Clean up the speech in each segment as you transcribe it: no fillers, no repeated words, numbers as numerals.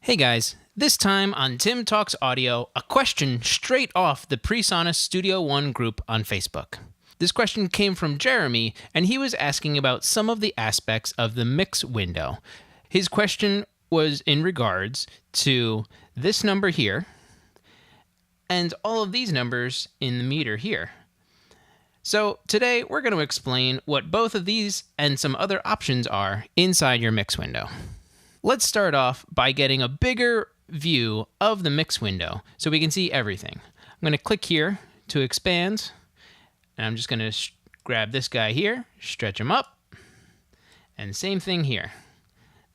Hey guys, this time on Tim Talks Audio, a question straight off the Presonus Studio One group on Facebook. This question came from Jeremy, and he was asking about some of the aspects of the mix window. His question was in regards to this number here and all of these numbers in the meter here. So today we're going to explain what both of these and some other options are inside your mix window. Let's start off by getting a bigger view of the mix window so we can see everything. I'm going to click here to expand, and I'm just going to grab this guy here, stretch him up, and same thing here.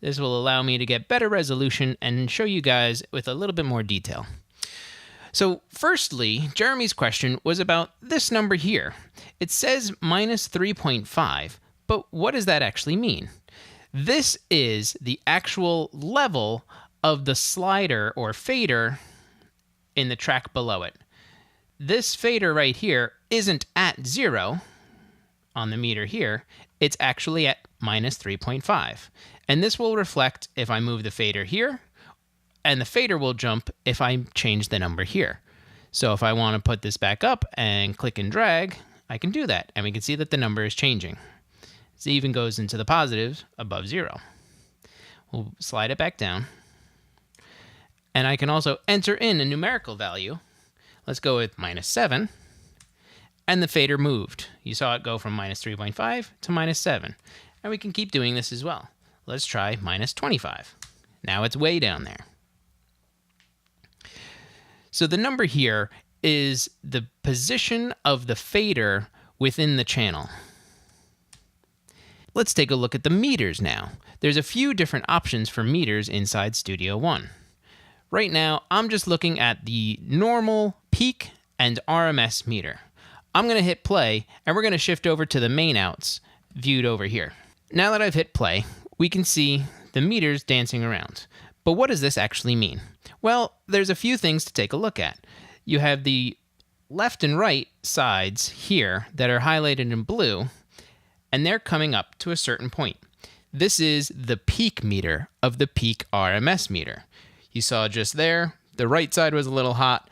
This will allow me to get better resolution and show you guys with a little bit more detail. So firstly, Jeremy's question was about this number here. It says minus 3.5, but what does that actually mean? This is the actual level of the slider or fader in the track below it. This fader right here isn't at 0 on the meter here. It's actually at minus 3.5. And this will reflect if I move the fader here, and the fader will jump if I change the number here. So if I want to put this back up and click and drag, I can do that. And we can see that the number is changing. It even goes into the positives above 0. We'll slide it back down. And I can also enter in a numerical value. Let's go with minus 7. And the fader moved. You saw it go from minus 3.5 to minus 7. And we can keep doing this as well. Let's try minus 25. Now it's way down there. So the number here is the position of the fader within the channel. Let's take a look at the meters now. There's a few different options for meters inside Studio One. Right now, I'm just looking at the normal peak and RMS meter. I'm going to hit play, and we're going to shift over to the main outs viewed over here. Now that I've hit play, we can see the meters dancing around. But what does this actually mean? Well, there's a few things to take a look at. You have the left and right sides here that are highlighted in blue, and they're coming up to a certain point. This is the peak meter of the peak RMS meter. You saw just there, the right side was a little hot,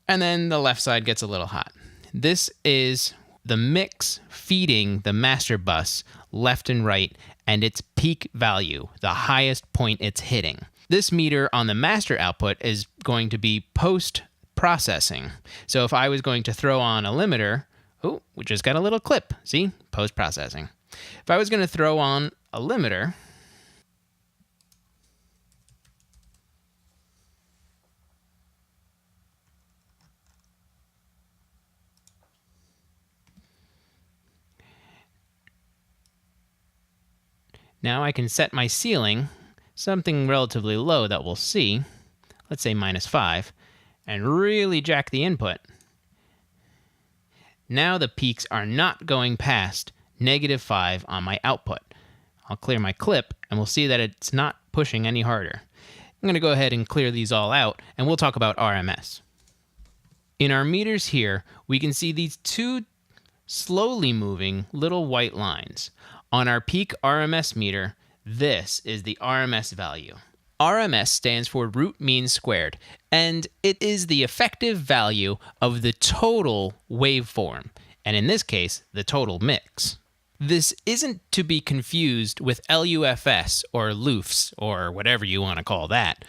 and then the left side gets a little hot. This is the mix feeding the master bus left and right, and its peak value, the highest point it's hitting. This meter on the master output is going to be post-processing. So if I was going to throw on a limiter, oh, we just got a little clip. See? Post-processing. If I was going to throw on a limiter, now I can set my ceiling, something relatively low that we'll see, let's say minus 5, and really jack the input. Now the peaks are not going past negative 5 on my output. I'll clear my clip, and we'll see that it's not pushing any harder. I'm going to go ahead and clear these all out, and we'll talk about RMS. In our meters here, we can see these two slowly moving little white lines. On our peak RMS meter, this is the RMS value. RMS stands for root mean squared, and it is the effective value of the total waveform, and in this case, the total mix. This isn't to be confused with LUFS or LUFS or whatever you want to call that,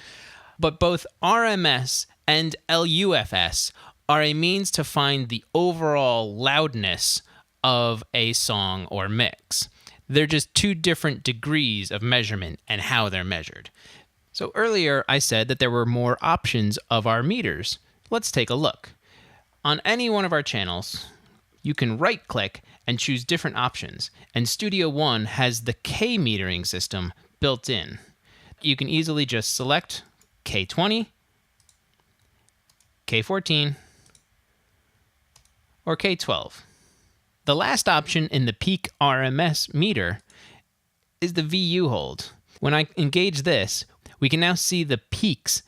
but both RMS and LUFS are a means to find the overall loudness of a song or mix. They're just two different degrees of measurement and how they're measured. So earlier I said that there were more options of our meters. Let's take a look. On any one of our channels, you can right-click and choose different options, and Studio One has the K metering system built in. You can easily just select K20, K14, or K12. The last option in the peak RMS meter is the VU hold. When I engage this, we can now see the peaks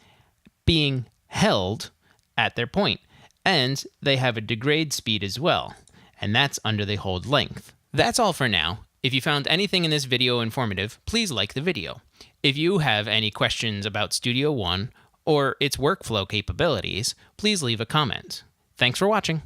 being held at their point, and they have a degrade speed as well, and that's under the hold length. That's all for now. If you found anything in this video informative, please like the video. If you have any questions about Studio One or its workflow capabilities, please leave a comment. Thanks for watching.